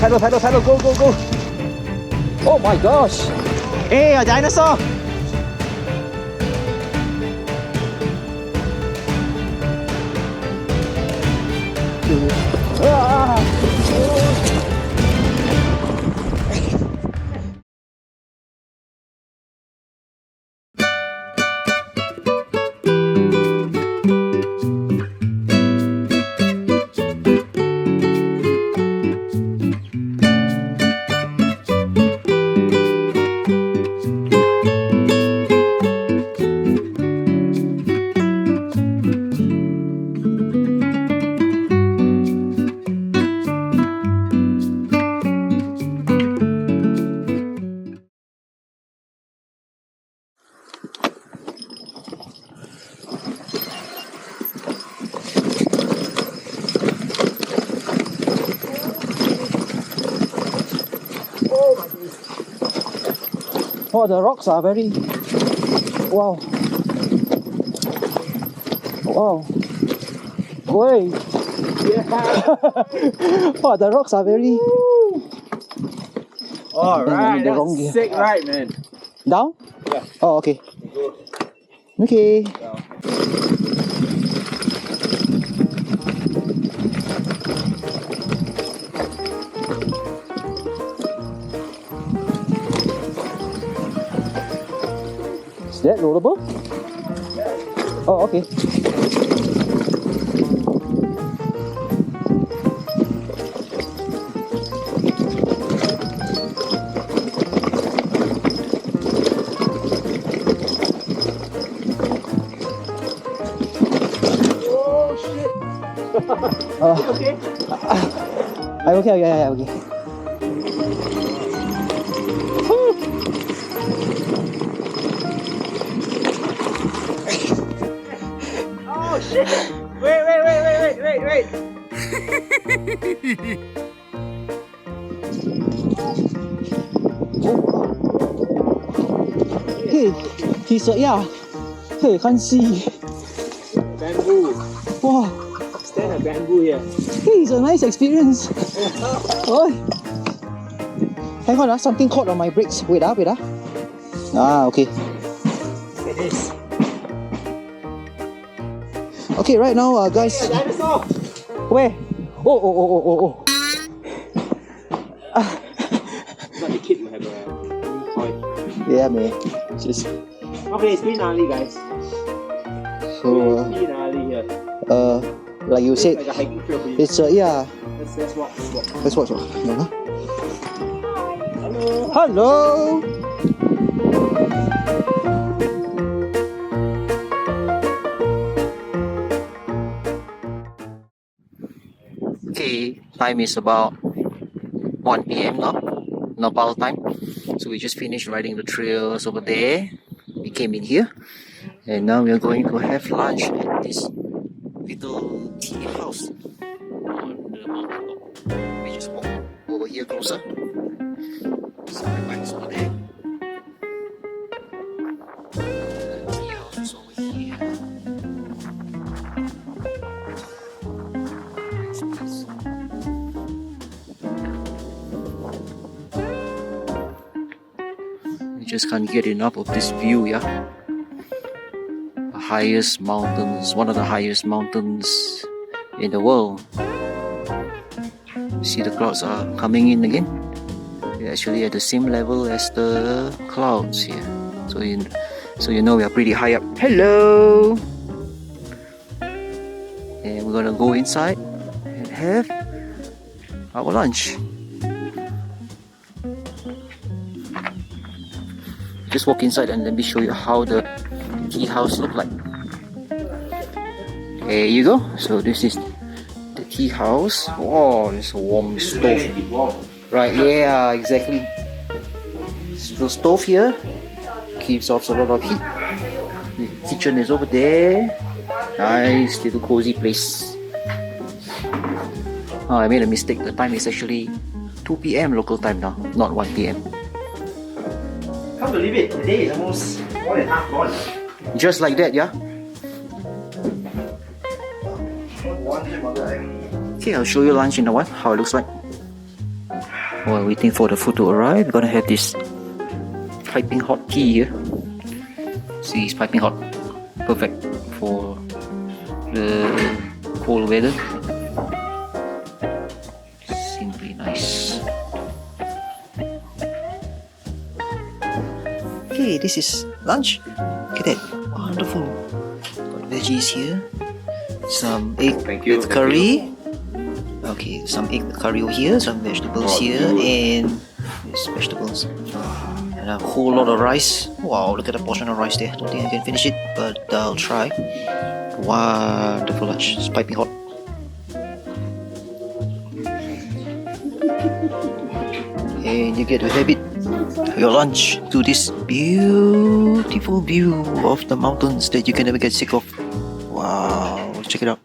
Paddle, paddle, paddle, go, go, go. Oh my gosh. Hey, a dinosaur. Oh, the rocks are very... Wow. Wow. Wait. Yeah. Oh, the rocks are very... Alright, that's sick ride, man. Down? Yeah. Oh, okay. Okay. Down. Is that rollable? Oh, okay. Oh shit! Okay? I'm okay, yeah, okay. Oh shit! Wait! Hey, he's yeah. Hey, can't see. Bamboo. Wow. Stand a bamboo here. Hey, it's a nice experience. Oh. Hang on, something caught on my brakes. Wait. Ah, okay. It is. Okay, right now, guys. Hey, a dinosaur! Where? Oh. Not the kid will have a toy. Yeah, man. Just Okay, it's been gnarly, guys. so, It's been gnarly here. like you said, Like a hiking trail for you. it's yeah. Let's walk. Let's watch. Yeah. Hello. Hello. Okay, time is about 1 p.m. now, Nepal time. So we just finished riding the trails over there. We came in here, and now we are going to have lunch at this little tea house on the mountain top. We just walk over here closer. So my bike's over there. The tea house is over here. Nice place. You just can't get enough of this view, yeah. The highest mountains, one of the highest mountains in the world. See, the clouds are coming in again. We're actually at the same level as the clouds here. So you know we are pretty high up. Hello! And we're gonna go inside and have our lunch. Just walk inside and let me show you how the tea house look like. There you go. So this is the tea house. Oh, it's a warm stove. Right, yeah, exactly. The stove here keeps off a lot of heat. The kitchen is over there. Nice little cozy place. Oh, I made a mistake. The time is actually 2 p.m. local time now, not 1 p.m. Come to leave it, the day is almost more than half gone. Just like that, yeah? Okay, I'll show you lunch in a while, how it looks like. While waiting for the food to arrive, we're gonna have this piping hot tea here. See, it's piping hot. Perfect for the cold weather. Simply nice. Okay, this is lunch. Look at that. Wonderful. Got veggies here. Some egg with curry. Okay, some egg with curry over here, some vegetables here, and these vegetables. And a whole lot of rice. Wow, look at the portion of rice there. Don't think I can finish it, but I'll try. Wonderful lunch. It's piping hot. And you get to have it, your lunch, to this beautiful view of the mountains that you can never get sick of. Wow, check it out.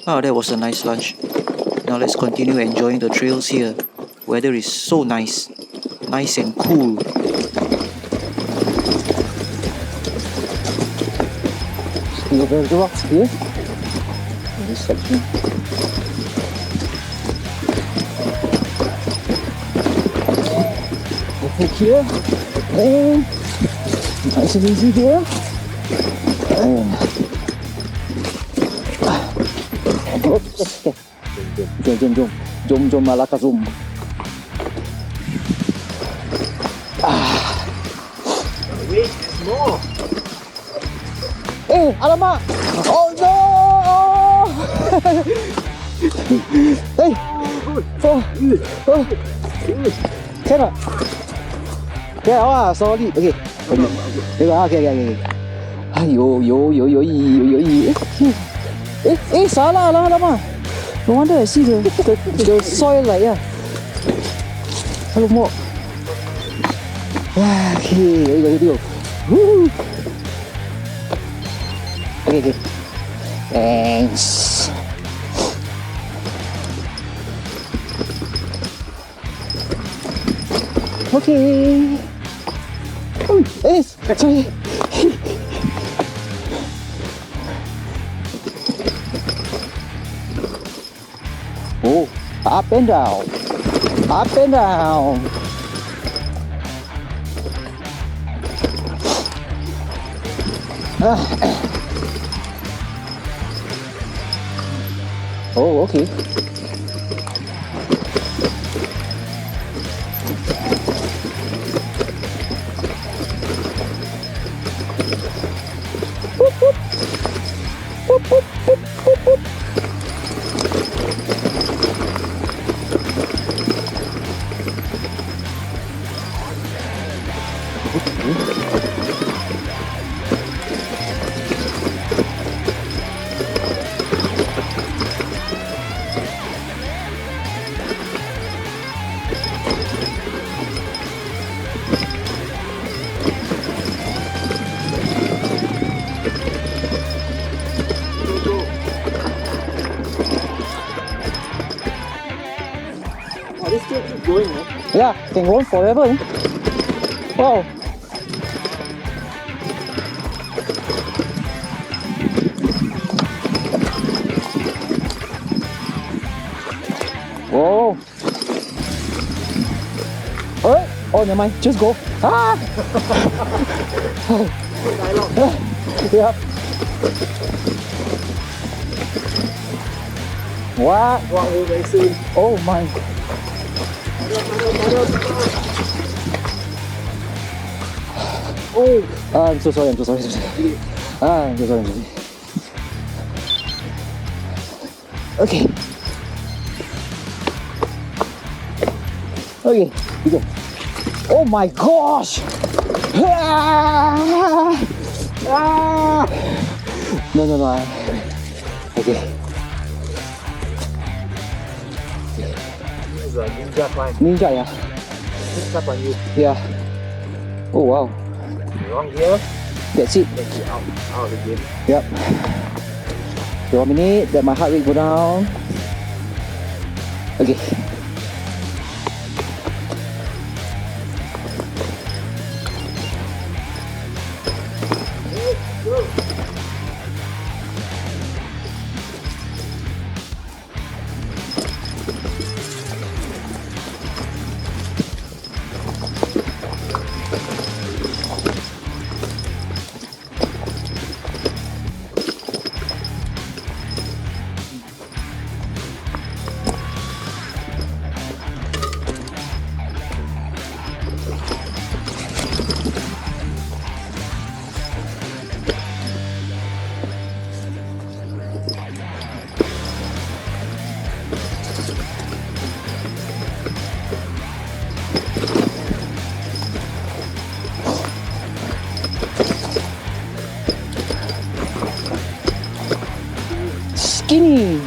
Oh, that was a nice lunch. Now let's continue enjoying the trails here. Weather is so nice. Nice and cool. Still very rocks here. In this section. Over here. And nice and easy here. And jom malaka zoom. Wait, more. Eh, alamak! Oh no! Hey! Oh! Can not? Yeah, sorry. Okay. Okay. Ayo. Salah lah, alamak. No wonder I see the soil like, yeah. Hello, more. Okay, here we go. Woo! Okay. Thanks. Okay. Sorry. Oh, up and down. Up and down. Oh, okay. Oh, this still keep going, eh? Yeah, can go on forever. Eh? Wow. Whoa. Alright. Oh, never mind. Just go. Ah! Yeah. What? Walk away very soon. Oh my. Oh, I'm so sorry. I'm so sorry. I'm so sorry. I'm so sorry. I'm so sorry. Okay. Okay. You go. Oh my gosh! Ah! Ah! No. Okay. this is a ninja climb. Ninja, yeah. Sneak up on you. Yeah. Oh wow. Wrong here, That's it. then you out of the game. Yep. 1 minute, let my heart rate go down. Okay. Skinny.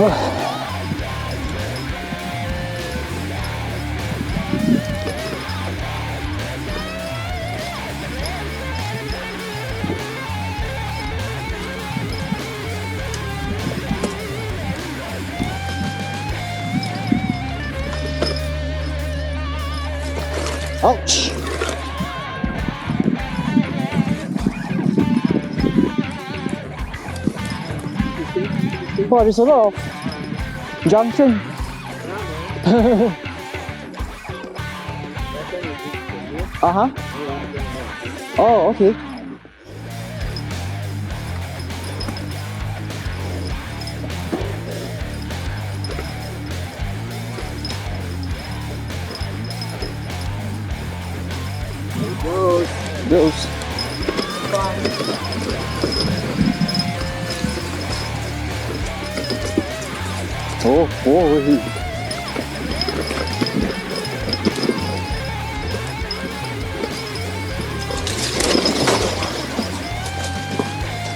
Oh. Ouch. Wow, there's a lot of junction. Uh-huh. Oh, okay. Goes. Oh.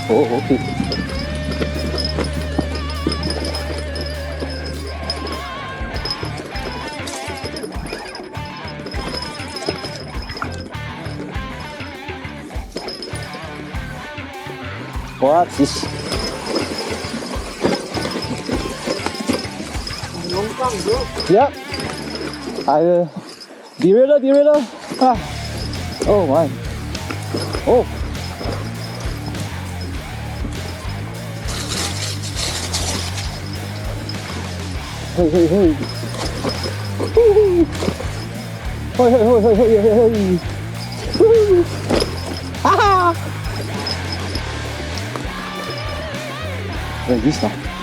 Oh, okay. What's this? Longkang, bro. Yep. I derailleur. Ah. Oh my. Oh. Hey, hey, hey. Hey, hey, hey, hey, hey, hey, hey. Ah! Like this now.